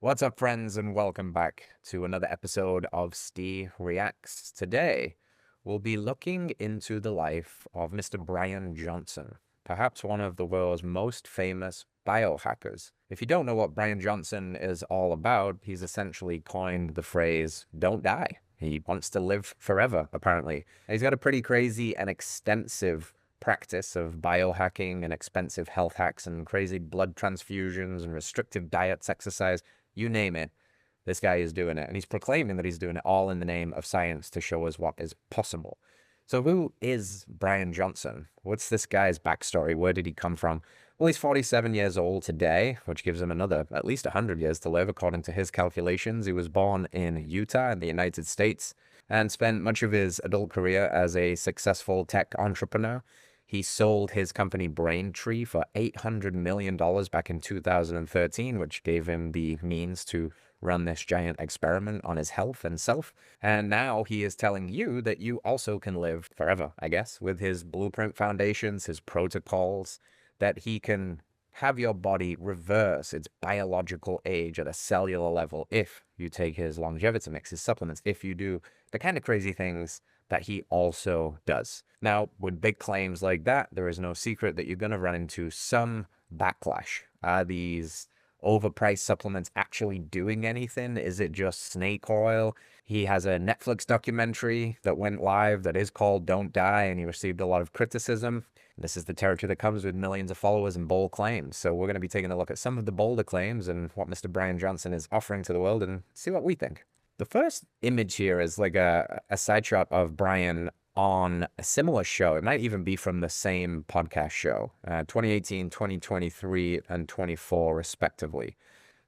What's up, friends, and welcome back to another episode of Steele Reacts. Today, we'll be looking into the life of Mr. Bryan Johnson, perhaps one of the world's most famous biohackers. If you don't know what Bryan Johnson is all about, he's essentially coined the phrase, "don't die." He wants to live forever, apparently. And he's got a pretty crazy and extensive practice of biohacking and expensive health hacks and crazy blood transfusions and restrictive diets, exercise. You name it, this guy is doing it. And he's proclaiming that he's doing it all in the name of science to show us what is possible. So who is Bryan Johnson? What's this guy's backstory? Where did he come from? Well, he's 47 years old today, which gives him another at least 100 years to live, according to his calculations. He was born in Utah in the United States and spent much of his adult career as a successful tech entrepreneur. He sold his company Braintree for $800 million back in 2013, which gave him the means to run this giant experiment on his health and self. And now he is telling you that you also can live forever, I guess, with his blueprint foundations, his protocols, that he can have your body reverse its biological age at a cellular level if you take his longevity mix, his supplements, if you do the kind of crazy things that he also does. Now, with big claims like that, there is no secret that you're going to run into some backlash. Are these overpriced supplements actually doing anything? Is it just snake oil? He has a Netflix documentary that went live that is called Don't Die, and he received a lot of criticism. This is the territory that comes with millions of followers and bold claims. So we're going to be taking a look at some of the bolder claims and what Mr. Bryan Johnson is offering to the world and see what we think. The first image here is like a side shot of Bryan on a similar show. It might even be from the same podcast show, 2018, 2023, and 24, respectively.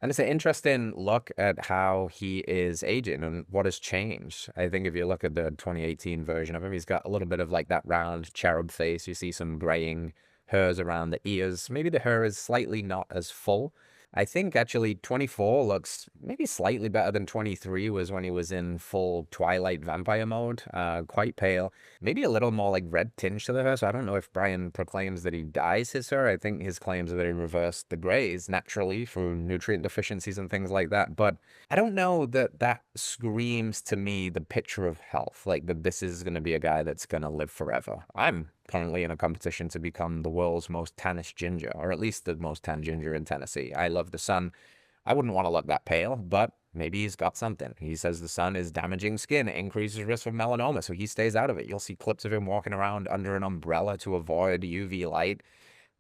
And it's an interesting look at how he is aging and what has changed. I think if you look at the 2018 version of him, he's got a little bit of like that round cherub face. You see some graying hairs around the ears. Maybe the hair is slightly not as full. I think actually 24 looks maybe slightly better than 23 was when he was in full Twilight vampire mode, quite pale, maybe a little more like red tinge to the hair. So I don't know if Bryan proclaims that he dyes his hair. I think his claims are that he reversed the grays naturally through nutrient deficiencies and things like that. But I don't know that that screams to me the picture of health, like that this is going to be a guy that's going to live forever. I'm currently in a competition to become the world's most tannish ginger, or at least the most tan ginger in Tennessee. I love the sun. I wouldn't want to look that pale, but maybe he's got something. He says the sun is damaging skin. It increases risk of melanoma, so he stays out of it. You'll see clips of him walking around under an umbrella to avoid UV light.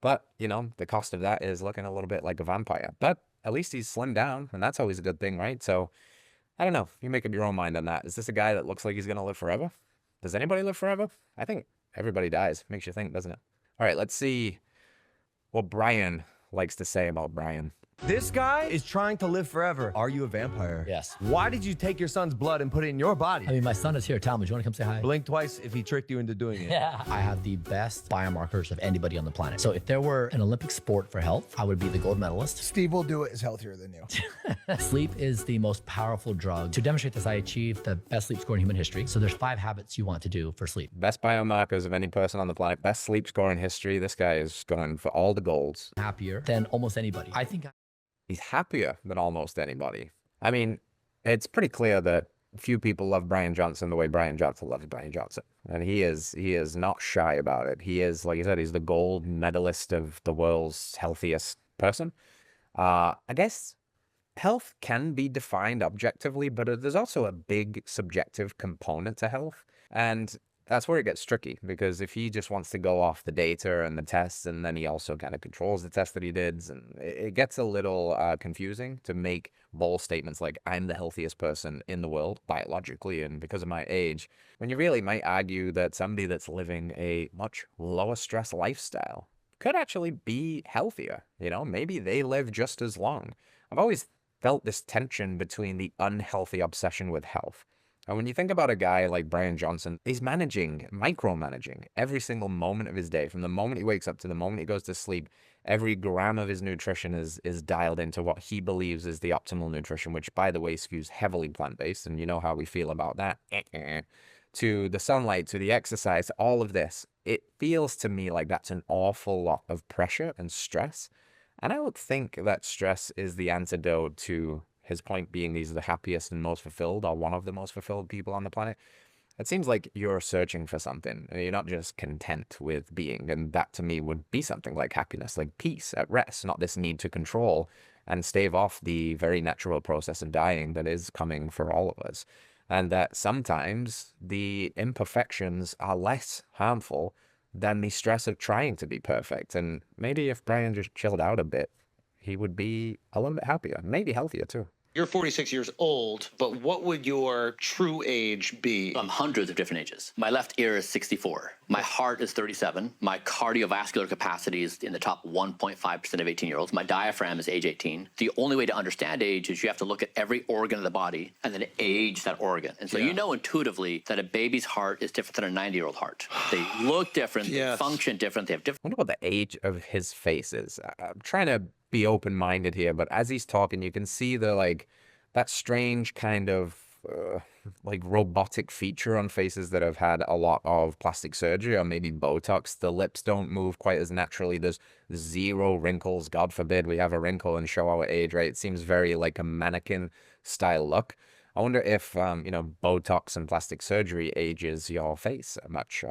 But, you know, the cost of that is looking a little bit like a vampire. But at least he's slimmed down, and that's always a good thing, right? So, I don't know. You make up your own mind on that. Is this a guy that looks like he's going to live forever? Does anybody live forever? I think everybody dies. Makes you think, doesn't it? All right, let's see what Bryan likes to say about Bryan. This guy is trying to live forever. Are you a vampire? Yes. Why did you take your son's blood and put it in your body? I mean, my son is here. Tell him, do you want to come say hi? Blink twice if he tricked you into doing it. Yeah. I have the best biomarkers of anybody on the planet. So if there were an Olympic sport for health, I would be the gold medalist. Steve will do it is healthier than you. Sleep is the most powerful drug. To demonstrate this, I achieved the best sleep score in human history. So there's 5 habits you want to do for sleep. Best biomarkers of any person on the planet, best sleep score in history. This guy is going for all the golds. Happier than almost anybody. I think He's happier than almost anybody. I mean, it's pretty clear that few people love Bryan Johnson the way Bryan Johnson loves Bryan Johnson. And he is not shy about it. He is, like you said, he's the gold medalist of the world's healthiest person. I guess health can be defined objectively, but there's also a big subjective component to health. And that's where it gets tricky, because if he just wants to go off the data and the tests, and then he also kind of controls the test that he did, and it gets a little confusing to make bold statements like, I'm the healthiest person in the world biologically and because of my age, when you really might argue that somebody that's living a much lower stress lifestyle could actually be healthier. You know, maybe they live just as long. I've always felt this tension between the unhealthy obsession with health. And when you think about a guy like Bryan Johnson, he's micromanaging every single moment of his day. From the moment he wakes up to the moment he goes to sleep, every gram of his nutrition is dialed into what he believes is the optimal nutrition, which, by the way, skews heavily plant-based, and you know how we feel about that. To the sunlight, to the exercise, all of this. It feels to me like that's an awful lot of pressure and stress. And I don't think that stress is the antidote to his point being he's the happiest and most fulfilled, or one of the most fulfilled people on the planet. It seems like you're searching for something. You're not just content with being. And that to me would be something like happiness, like peace at rest, not this need to control and stave off the very natural process of dying that is coming for all of us. And that sometimes the imperfections are less harmful than the stress of trying to be perfect. And maybe if Bryan just chilled out a bit, he would be a little bit happier, maybe healthier too. You're 46 years old, but what would your true age be? I'm hundreds of different ages. My left ear is 64. My heart is 37. My cardiovascular capacity is in the top 1.5% of 18-year-olds. My diaphragm is age 18. The only way to understand age is you have to look at every organ of the body and then age that organ. And so you know intuitively that a baby's heart is different than a 90-year-old heart. They look different, they function different, they have different... I wonder what the age of his face is. I'm trying to be open-minded here, but as he's talking, you can see that strange kind of like robotic feature on faces that have had a lot of plastic surgery or maybe Botox. The lips don't move quite as naturally. There's zero wrinkles. God forbid we have a wrinkle and show our age, right? It seems very like a mannequin style look. I wonder if, Botox and plastic surgery ages your face much,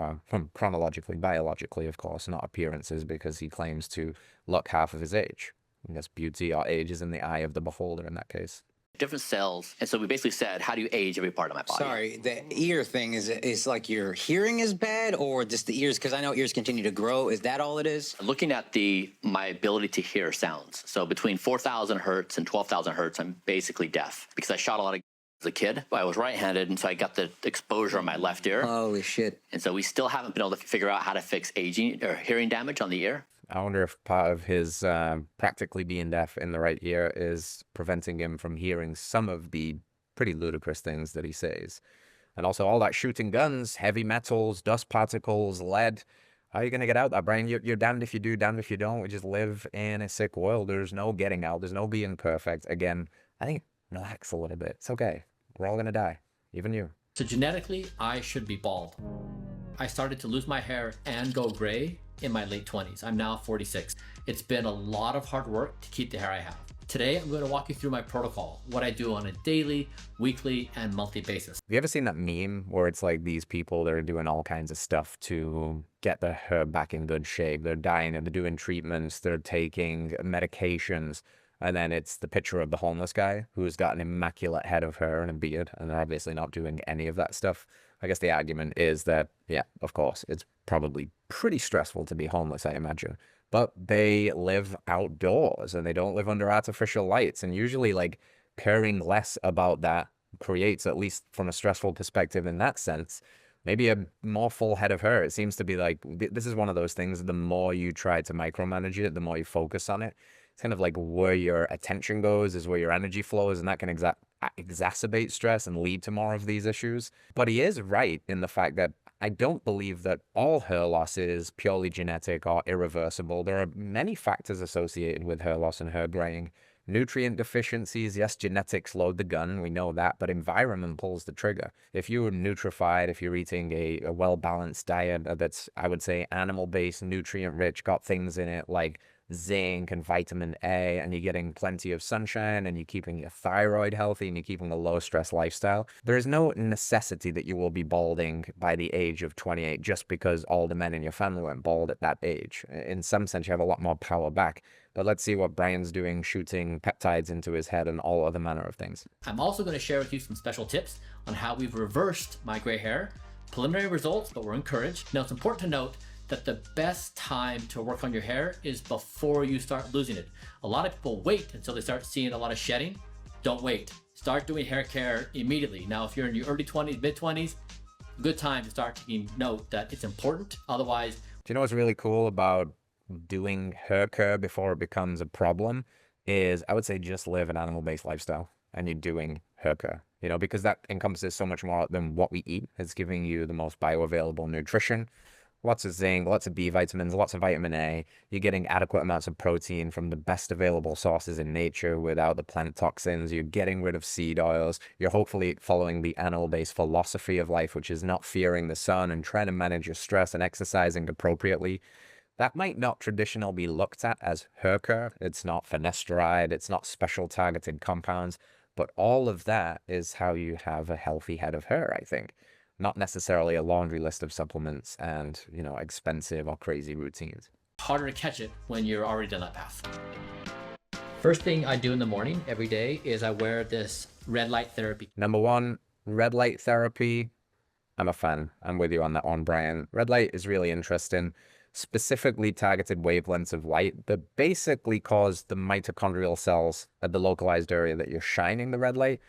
chronologically, biologically, of course, not appearances, because he claims to look half of his age. I guess beauty or age is in the eye of the beholder in that case. Different cells. And so we basically said, how do you age every part of my body? Sorry, the ear thing is like your hearing is bad, or just the ears? Because I know ears continue to grow. Is that all it is? Looking at my ability to hear sounds. So between 4,000 hertz and 12,000 hertz, I'm basically deaf because I shot a lot of as a kid. I was right-handed, and so I got the exposure on my left ear. Holy shit. And so we still haven't been able to figure out how to fix aging or hearing damage on the ear. I wonder if part of his practically being deaf in the right ear is preventing him from hearing some of the pretty ludicrous things that he says. And also all that shooting guns, heavy metals, dust particles, lead. How are you going to get out there, Bryan? You're damned if you do, damned if you don't. We just live in a sick world. There's no getting out. There's no being perfect. Again, I think relax a little bit. It's okay. We're all going to die. Even you. So genetically, I should be bald. I started to lose my hair and go gray in my late 20s. I'm now 46. It's been a lot of hard work to keep the hair I have. Today, I'm going to walk you through my protocol, what I do on a daily, weekly, and monthly basis. Have you ever seen that meme where it's like these people that are doing all kinds of stuff to get their hair back in good shape? They're dying and they're doing treatments, they're taking medications, and then it's the picture of the homeless guy who's got an immaculate head of hair and a beard, and they're obviously not doing any of that stuff. I guess the argument is that, yeah, of course, it's probably pretty stressful to be homeless, I imagine. But they live outdoors and they don't live under artificial lights. And usually, like, caring less about that creates, at least from a stressful perspective in that sense, maybe a more full head of hair. It seems to be like, this is one of those things, the more you try to micromanage it, the more you focus on it. It's kind of like where your attention goes is where your energy flows, and that can exacerbate stress and lead to more of these issues. But he is right in the fact that I don't believe that all hair loss is purely genetic or irreversible. There are many factors associated with hair loss and hair graying. Nutrient deficiencies, yes, genetics load the gun, we know that, but environment pulls the trigger. If you're nutrified, if you're eating a well-balanced diet that's, I would say, animal-based, nutrient-rich, got things in it like zinc and vitamin A, and you're getting plenty of sunshine, and you're keeping your thyroid healthy, and you're keeping a low-stress lifestyle, there is no necessity that you will be balding by the age of 28 just because all the men in your family went bald at that age. In some sense, you have a lot more power back. But let's see what Bryan's doing, shooting peptides into his head and all other manner of things. I'm also going to share with you some special tips on how we've reversed my gray hair. Preliminary results, but we're encouraged. Now, it's important to note that the best time to work on your hair is before you start losing it. A lot of people wait until they start seeing a lot of shedding. Don't wait. Start doing hair care immediately. Now, if you're in your early 20s, mid-20s, good time to start taking note that it's important. Otherwise... Do you know what's really cool about doing hair care before it becomes a problem is, I would say, just live an animal-based lifestyle and you're doing hair care, because that encompasses so much more than what we eat. It's giving you the most bioavailable nutrition, lots of zinc, lots of B vitamins, lots of vitamin A. You're getting adequate amounts of protein from the best available sources in nature without the plant toxins. You're getting rid of seed oils. You're hopefully following the animal-based philosophy of life, which is not fearing the sun and trying to manage your stress and exercising appropriately. That might not traditionally be looked at as hair care. It's not finasteride. It's not special targeted compounds. But all of that is how you have a healthy head of hair, I think. Not necessarily a laundry list of supplements and, you know, expensive or crazy routines. Harder to catch it when you're already down that path. First thing I do in the morning every day is I wear this red light therapy. Number one, red light therapy. I'm a fan. I'm with you on that one, Bryan. Red light is really interesting. Specifically targeted wavelengths of light that basically cause the mitochondrial cells at the localized area that you're shining the red light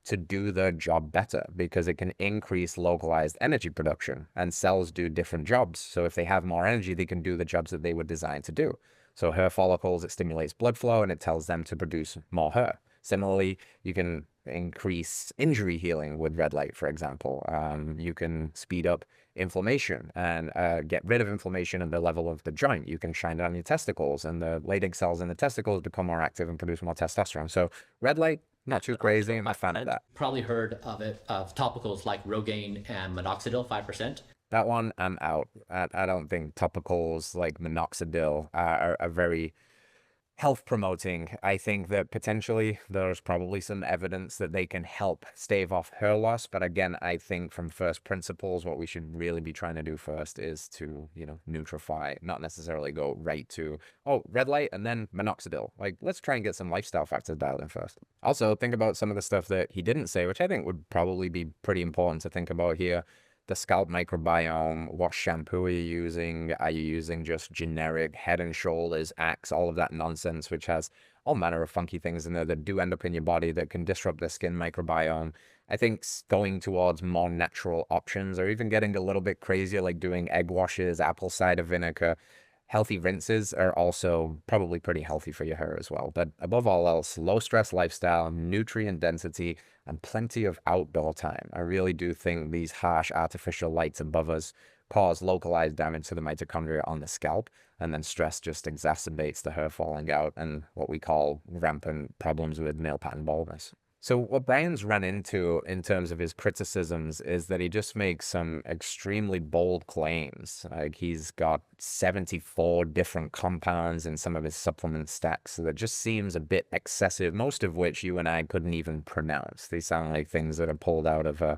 to do their job better, because it can increase localized energy production, and cells do different jobs. So if they have more energy, they can do the jobs that they were designed to do. So hair follicles, it stimulates blood flow and it tells them to produce more hair. Similarly, you can increase injury healing with red light, for example. You can speed up inflammation and get rid of inflammation at the level of the joint. You can shine it on your testicles, and the Leydig cells in the testicles become more active and produce more testosterone. So red light, not too crazy. I'm a fan of that. Probably heard of it, of topicals like Rogaine and Minoxidil, 5%. That one, I'm out. I don't think topicals like Minoxidil are very health promoting. I think that potentially there's probably some evidence that they can help stave off hair loss. But again, I think from first principles, what we should really be trying to do first is to, you know, nutrify, not necessarily go right to, oh, red light and then Minoxidil. Like, let's try and get some lifestyle factors dialed in first. Also, think about some of the stuff that he didn't say, which I think would probably be pretty important to think about here. The scalp microbiome, what shampoo are you using? Are you using just generic Head and Shoulders, Axe, all of that nonsense, which has all manner of funky things in there that do end up in your body that can disrupt the skin microbiome? I think going towards more natural options, or even getting a little bit crazier, like doing egg washes, apple cider vinegar, healthy rinses are also probably pretty healthy for your hair as well. But above all else, low stress lifestyle, nutrient density, and plenty of outdoor time. I really do think these harsh artificial lights above us cause localized damage to the mitochondria on the scalp, and then stress just exacerbates the hair falling out and what we call rampant problems with male pattern baldness. So what Bryan's run into in terms of his criticisms is that he just makes some extremely bold claims. Like, he's got 74 different compounds in some of his supplement stacks. So that just seems a bit excessive, most of which you and I couldn't even pronounce. They sound like things that are pulled out of a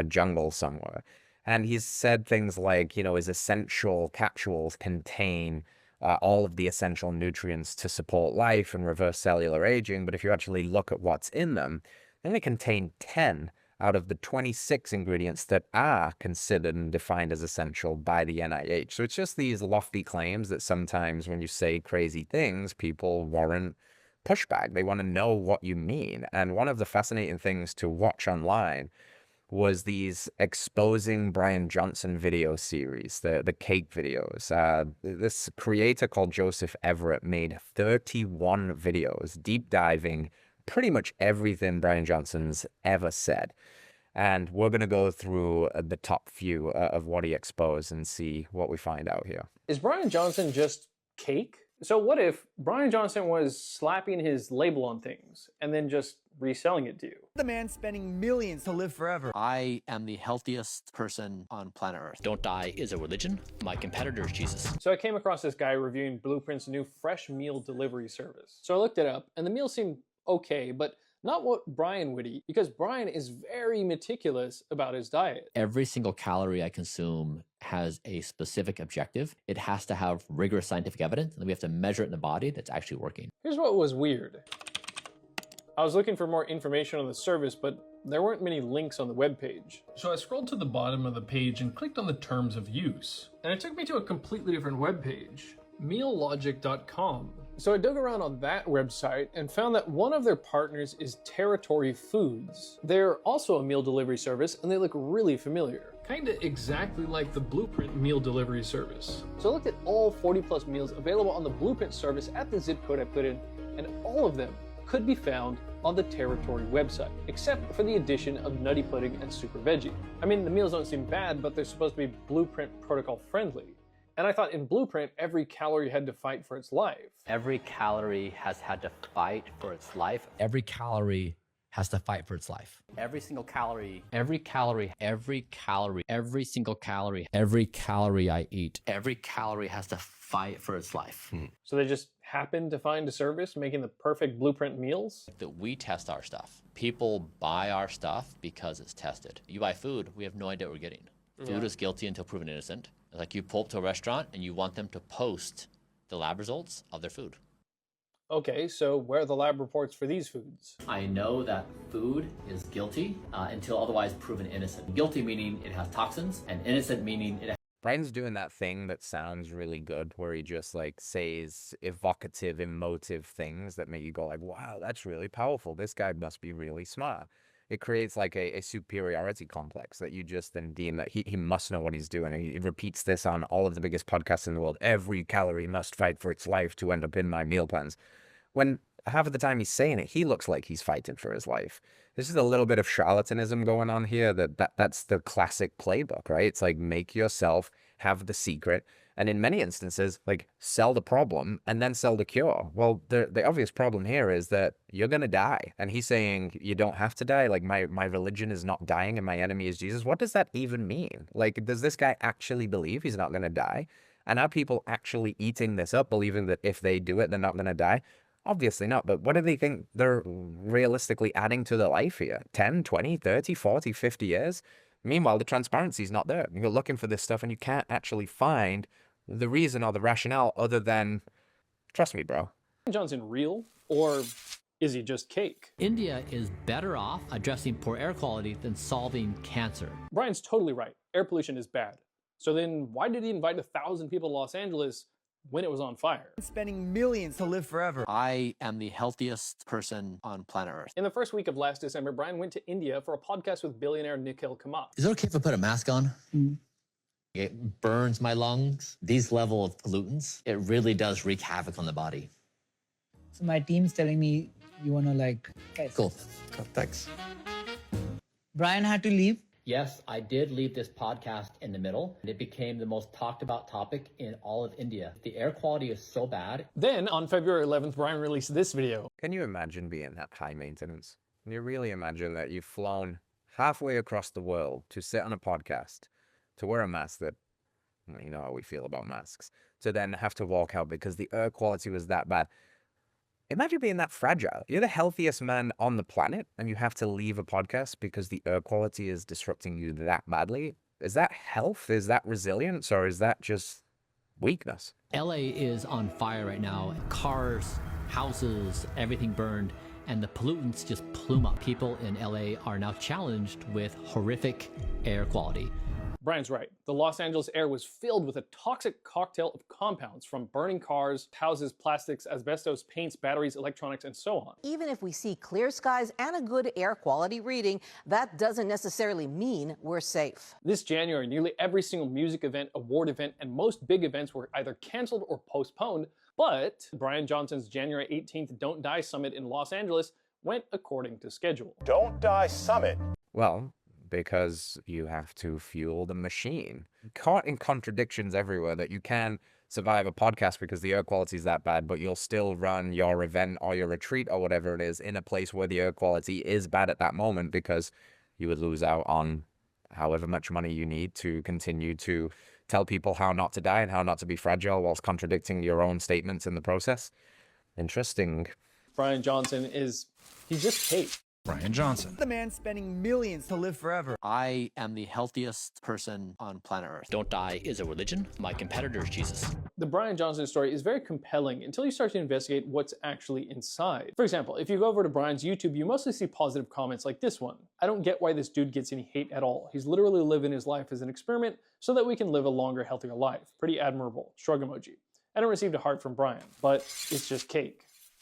jungle somewhere. And he's said things like, you know, his essential capsules contain all of the essential nutrients to support life and reverse cellular aging. But if you actually look at what's in them, then they contain 10 out of the 26 ingredients that are considered and defined as essential by the NIH. So it's just these lofty claims that sometimes when you say crazy things, people warrant pushback. They want to know what you mean. And one of the fascinating things to watch online was these exposing Bryan Johnson video series, the cake videos. This creator called Joseph Everett made 31 videos, deep diving pretty much everything Bryan Johnson's ever said. And we're going to go through the top few of what he exposed and see what we find out here. Is Bryan Johnson just cake? So what if Bryan Johnson was slapping his label on things and then just reselling it to you? The man spending millions to live forever. I am the healthiest person on planet Earth. Don't die is a religion. My competitor is Jesus. So I came across this guy reviewing Blueprint's new fresh meal delivery service. So I looked it up, and the meal seemed okay, but not what Bryan would eat, because Bryan is very meticulous about his diet. Every single calorie I consume has a specific objective. It has to have rigorous scientific evidence, and we have to measure it in the body that's actually working. Here's what was weird. I was looking for more information on the service, but there weren't many links on the webpage. So I scrolled to the bottom of the page and clicked on the terms of use. And it took me to a completely different webpage, meallogic.com. So I dug around on that website and found that one of their partners is Territory Foods. They're also a meal delivery service, and they look really familiar. Kinda exactly like the Blueprint meal delivery service. So I looked at all 40 plus meals available on the Blueprint service at the zip code I put in, and all of them could be found on the Territory website, except for the addition of Nutty Pudding and Super Veggie. I mean, the meals don't seem bad, but they're supposed to be Blueprint protocol friendly. And I thought in Blueprint, every calorie had to fight for its life. Every calorie has had to fight for its life. Every calorie has to fight for its life. Every single calorie, every calorie, every calorie, every single calorie, every calorie I eat, every calorie has to fight for its life. So they just happen to find a service making the perfect blueprint meals? That we test our stuff. People buy our stuff because it's tested. You buy food, we have no idea what we're getting. Food is guilty until proven innocent. It's like you pull up to a restaurant and you want them to post the lab results of their food. Okay, so where are the lab reports for these foods? I know that food is guilty until otherwise proven innocent. Guilty meaning it has toxins, and innocent meaning it has. Brian's doing that thing that sounds really good, where he just like says evocative, emotive things that make you go like, wow, that's really powerful. This guy must be really smart. It creates like a superiority complex that you just then deem that he must know what he's doing. He repeats this on all of the biggest podcasts in the world. Every calorie must fight for its life to end up in my meal plans. When half of the time he's saying it, he looks like he's fighting for his life. This is a little bit of charlatanism going on here. That's the classic playbook, right? It's like make yourself have the secret, and in many instances, like sell the problem and then sell the cure. Well, the obvious problem here is that you're gonna die, and he's saying you don't have to die. Like my religion is not dying, and my enemy is Jesus. What does that even mean? Like, does this guy actually believe he's not gonna die? And are people actually eating this up, believing that if they do it, they're not gonna die? Obviously not, but what do they think they're realistically adding to their life here? 10, 20, 30, 40, 50 years? Meanwhile, the transparency is not there. You're looking for this stuff and you can't actually find the reason or the rationale other than, trust me, bro. Johnson real, or is he just cake? India is better off addressing poor air quality than solving cancer. Brian's totally right. Air pollution is bad. So then why did he invite 1,000 people to Los Angeles when it was on fire? Spending millions to live forever. I am the healthiest person on planet Earth. In the first week of last December, Brian went to India for a podcast with billionaire Nikhil Kamath. Is it okay if I put a mask on? It burns my lungs. These level of pollutants, it really does wreak havoc on the body. So my team's telling me you want to like... Cool. Thanks. Brian had to leave. Yes, I did leave this podcast in the middle, and it became the most talked about topic in all of India. The air quality is so bad. Then, on February 11th, Brian released this video. Can you imagine being that high maintenance? Can you really imagine that you've flown halfway across the world to sit on a podcast, to wear a mask that, you know how we feel about masks, to then have to walk out because the air quality was that bad? Imagine being that fragile. You're the healthiest man on the planet, and you have to leave a podcast because the air quality is disrupting you that badly. Is that health? Is that resilience? Or is that just weakness? LA is on fire right now. Cars, houses, everything burned, and the pollutants just plume up. People in LA are now challenged with horrific air quality. Brian's right. The Los Angeles air was filled with a toxic cocktail of compounds from burning cars, houses, plastics, asbestos, paints, batteries, electronics, and so on. Even if we see clear skies and a good air quality reading, that doesn't necessarily mean we're safe. This January, nearly every single music event, award event, and most big events were either canceled or postponed, but Bryan Johnson's January 18th Don't Die Summit in Los Angeles went according to schedule. Don't Die Summit. Well, because you have to fuel the machine. Caught in contradictions everywhere, that you can survive a podcast because the air quality is that bad, but you'll still run your event or your retreat or whatever it is in a place where the air quality is bad at that moment, because you would lose out on however much money you need to continue to tell people how not to die and how not to be fragile whilst contradicting your own statements in the process. Interesting. Bryan Johnson he's just cake. Bryan Johnson. The man spending millions to live forever. I am the healthiest person on planet Earth. Don't die is a religion. My competitor is Jesus. The Bryan Johnson story is very compelling until you start to investigate what's actually inside. For example, if you go over to Bryan's YouTube, you mostly see positive comments like this one. I don't get why this dude gets any hate at all. He's literally living his life as an experiment so that we can live a longer, healthier life. Pretty admirable. Shrug emoji. I don't receive a heart from Bryan, but it's just cake.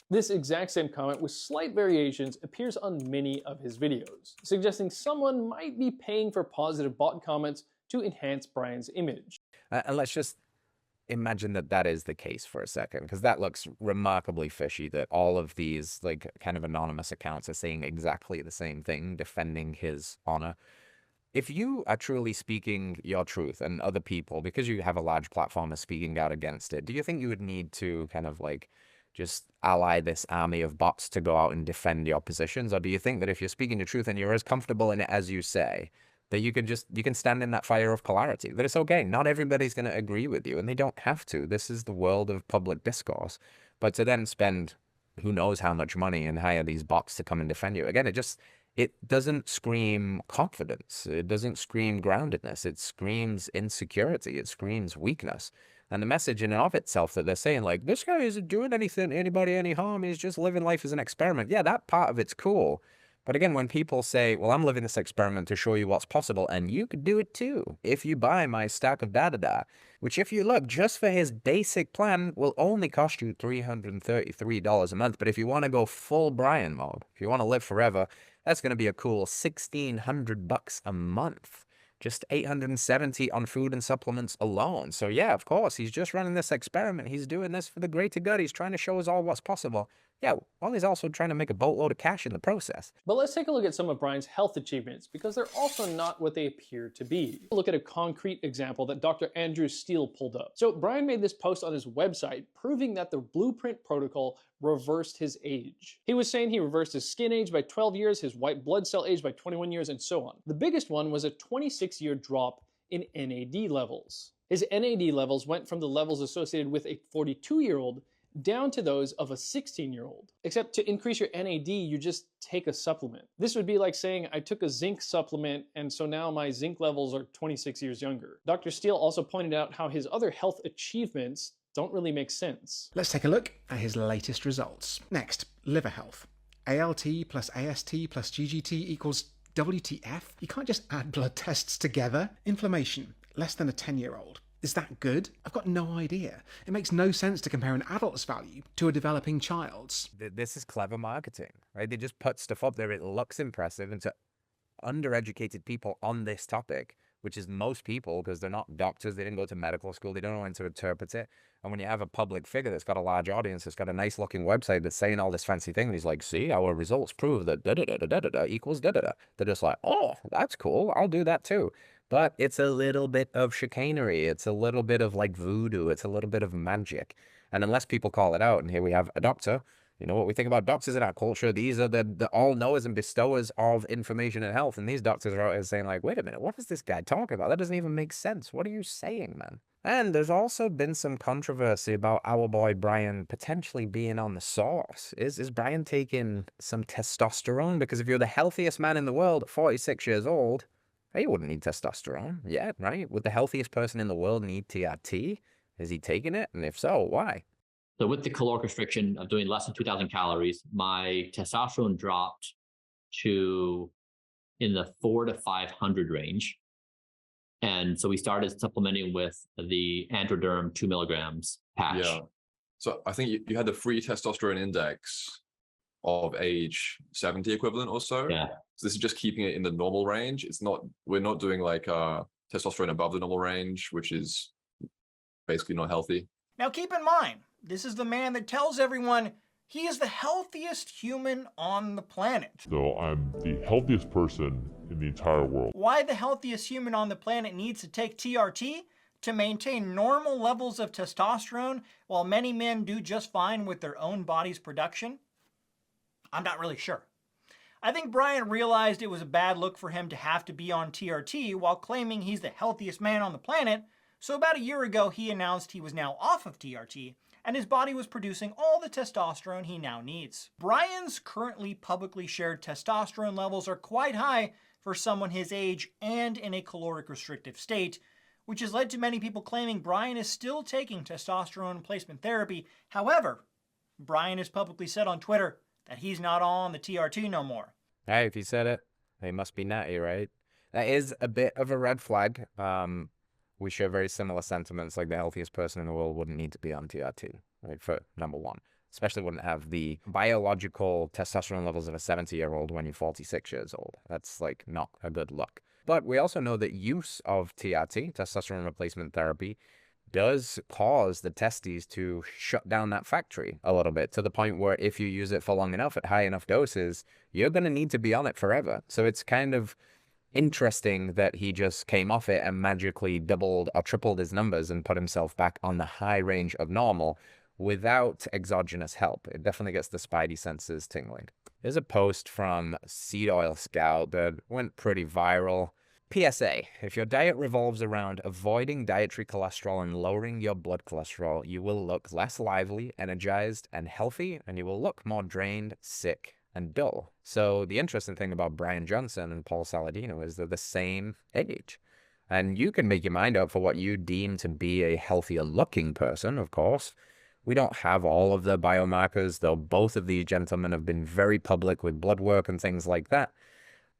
This exact same comment with slight variations appears on many of his videos, suggesting someone might be paying for positive bot comments to enhance Bryan's image. And let's just imagine that that is the case for a second, because that looks remarkably fishy, that all of these like kind of anonymous accounts are saying exactly the same thing, defending his honor. If you are truly speaking your truth and other people, because you have a large platform, are speaking out against it, do you think you would need to kind of like just ally this army of bots to go out and defend your positions? Or do you think that if you're speaking the truth and you're as comfortable in it as you say, that you can stand in that fire of polarity, that it's okay, not everybody's going to agree with you, and they don't have to. This is the world of public discourse. But to then spend who knows how much money and hire these bots to come and defend you, again, it doesn't scream confidence. It doesn't scream groundedness. It screams insecurity. It screams weakness. And the message in and of itself that they're saying, like, this guy isn't doing anything, anybody any harm, he's just living life as an experiment. Yeah, that part of it's cool. But again, when people say, well, I'm living this experiment to show you what's possible, and you could do it too if you buy my stack of da-da-da, which if you look, just for his basic plan, will only cost you $333 a month. But if you want to go full Bryan mode, if you want to live forever, that's going to be a cool $1,600 a month. Just $870 on food and supplements alone. So yeah, of course, he's just running this experiment. He's doing this for the greater good. He's trying to show us all what's possible. Yeah, well, he's also trying to make a boatload of cash in the process. But let's take a look at some of Bryan's health achievements, because they're also not what they appear to be. Look at a concrete example that Dr. Andrew Steele pulled up. So Bryan made this post on his website proving that the Blueprint protocol reversed his age. He was saying he reversed his skin age by 12 years, his white blood cell age by 21 years, and so on. The biggest one was a 26-year drop in NAD levels. His NAD levels went from the levels associated with a 42-year-old down to those of a 16-year-old. Except to increase your NAD, you just take a supplement. This would be like saying I took a zinc supplement and so now my zinc levels are 26 years younger. Dr. Steele also pointed out how his other health achievements don't really make sense. Let's take a look at his latest results. Next, liver health. ALT plus AST plus GGT equals WTF? You can't just add blood tests together. Inflammation, less than a 10-year-old. Is that good? I've got no idea. It makes no sense to compare an adult's value to a developing child's. This is clever marketing, right? They just put stuff up there. It looks impressive. And to undereducated people on this topic, which is most people, because they're not doctors, they didn't go to medical school, they don't know how to interpret it. And when you have a public figure that's got a large audience, that's got a nice looking website that's saying all this fancy thing, and he's like, see, our results prove that da-da-da-da-da-da equals da-da-da. They're just like, oh, that's cool. I'll do that too. But it's a little bit of chicanery. It's a little bit of like voodoo. It's a little bit of magic. And unless people call it out, and here we have a doctor, you know what we think about doctors in our culture, these are the all-knowers and bestowers of information and health. And these doctors are out here saying like, wait a minute, what is this guy talking about? That doesn't even make sense. What are you saying, man? And there's also been some controversy about our boy Bryan potentially being on the sauce. Is Bryan taking some testosterone? Because if you're the healthiest man in the world at 46 years old, he wouldn't need testosterone yet, right? Would the healthiest person in the world need TRT? Is he taking it? And if so, why? So with the caloric restriction of doing less than 2,000 calories, my testosterone dropped to in the 400 to 500 range. And so we started supplementing with the Androderm 2 milligrams patch. Yeah. So I think you had the free testosterone index of age 70 equivalent or so. Yeah. So this is just keeping it in the normal range. It's not, we're not doing like testosterone above the normal range, which is basically not healthy. Now keep in mind, this is the man that tells everyone he is the healthiest human on the planet. So I'm the healthiest person in the entire world. Why the healthiest human on the planet needs to take TRT? To maintain normal levels of testosterone, while many men do just fine with their own body's production? I'm not really sure. I think Bryan realized it was a bad look for him to have to be on TRT while claiming he's the healthiest man on the planet, so about a year ago he announced he was now off of TRT, and his body was producing all the testosterone he now needs. Bryan's currently publicly shared testosterone levels are quite high for someone his age and in a caloric restrictive state, which has led to many people claiming Bryan is still taking testosterone replacement therapy. However, Bryan has publicly said on Twitter that he's not on the TRT no more. Hey, if he said it, they must be natty, right? That is a bit of a red flag. We share very similar sentiments, like the healthiest person in the world wouldn't need to be on TRT, right, for number one. Especially wouldn't have the biological testosterone levels of a 70-year-old when you're 46 years old. That's like not a good look. But we also know that use of TRT, testosterone replacement therapy, does cause the testes to shut down that factory a little bit, to the point where if you use it for long enough at high enough doses, you're going to need to be on it forever. So it's kind of interesting that he just came off it and magically doubled or tripled his numbers and put himself back on the high range of normal, without exogenous help. It definitely gets the spidey senses tingling. There's a post from Seed Oil Scalp that went pretty viral. PSA, if your diet revolves around avoiding dietary cholesterol and lowering your blood cholesterol, you will look less lively, energized, and healthy, and you will look more drained, sick, and dull. So the interesting thing about Bryan Johnson and Paul Saladino is they're the same age. And you can make your mind up for what you deem to be a healthier looking person, of course. We don't have all of the biomarkers, though both of these gentlemen have been very public with blood work and things like that.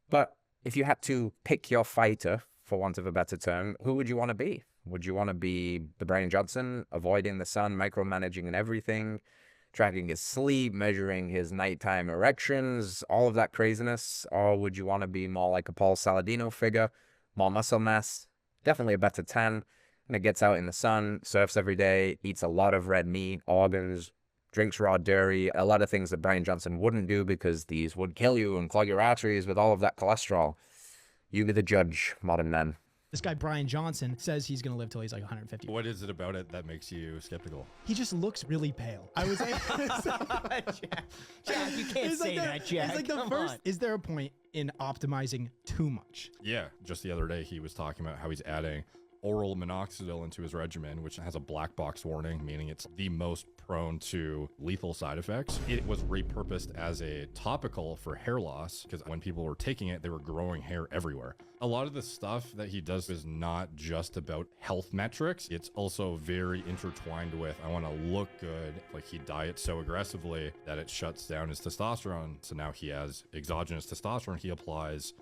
But if you had to pick your fighter, for want of a better term, who would you want to be? Would you want to be the Bryan Johnson, avoiding the sun, micromanaging and everything, tracking his sleep, measuring his nighttime erections, all of that craziness? Or would you want to be more like a Paul Saladino figure, more muscle mass, definitely a better tan, and it gets out in the sun, surfs every day, eats a lot of red meat, organs, drinks raw dairy, a lot of things that Bryan Johnson wouldn't do because these would kill you and clog your arteries with all of that cholesterol. You be the judge, modern man. This guy, Bryan Johnson, says he's going to live till he's like 150. What is it about it that makes you skeptical? He just looks really pale. I was like, Jack, you can't say that, Jack. It's like the first. Is there a point in optimizing too much? Yeah, just the other day he was talking about how he's adding oral minoxidil into his regimen, which has a black box warning, meaning it's the most prone to lethal side effects. It was repurposed as a topical for hair loss because when people were taking it, they were growing hair everywhere. A lot of the stuff that he does is not just about health metrics. It's also very intertwined with, I want to look good. Like he diets so aggressively that it shuts down his testosterone. So now he has exogenous testosterone he applies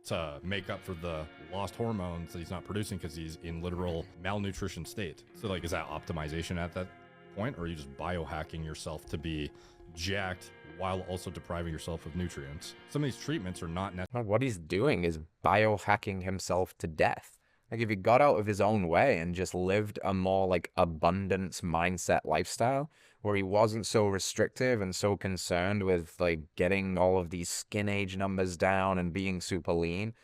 to make up for the lost hormones that he's not producing because he's in literal malnutrition state. So like, is that optimization at that point, or are you just biohacking yourself to be jacked while also depriving yourself of nutrients? Some of these treatments are not necessary. What he's doing is biohacking himself to death. Like if he got out of his own way and just lived a more like abundance mindset lifestyle where he wasn't so restrictive and so concerned with like getting all of these skin age numbers down and being super lean,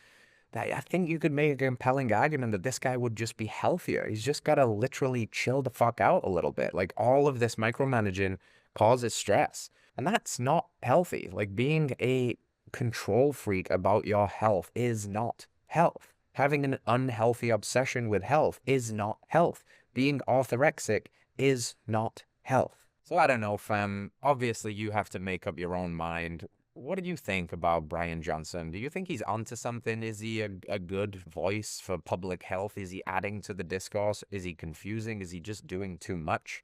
that I think you could make a compelling argument that this guy would just be healthier. He's just got to literally chill the fuck out a little bit. Like all of this micromanaging causes stress, and that's not healthy. Like being a control freak about your health is not health. Having an unhealthy obsession with health is not health. Being orthorexic is not health. So I don't know, fam. Obviously, you have to make up your own mind. What do you think about Bryan Johnson? Do you think he's onto something? Is he a good voice for public health? Is he adding to the discourse? Is he confusing? Is he just doing too much?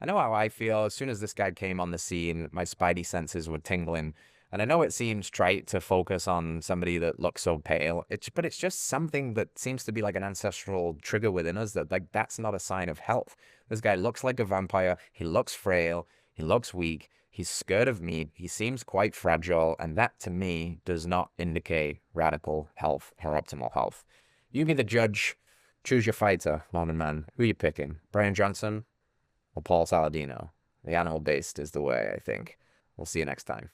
I know how I feel. As soon as this guy came on the scene, my spidey senses were tingling. And I know it seems trite to focus on somebody that looks so pale, but it's just something that seems to be like an ancestral trigger within us that like that's not a sign of health. This guy looks like a vampire. He looks frail. He looks weak. He's scared of meat. He seems quite fragile. And that to me does not indicate radical health or optimal health. You be the judge. Choose your fighter, modern man. Who are you picking? Bryan Johnson or Paul Saladino? The animal based is the way, I think. We'll see you next time.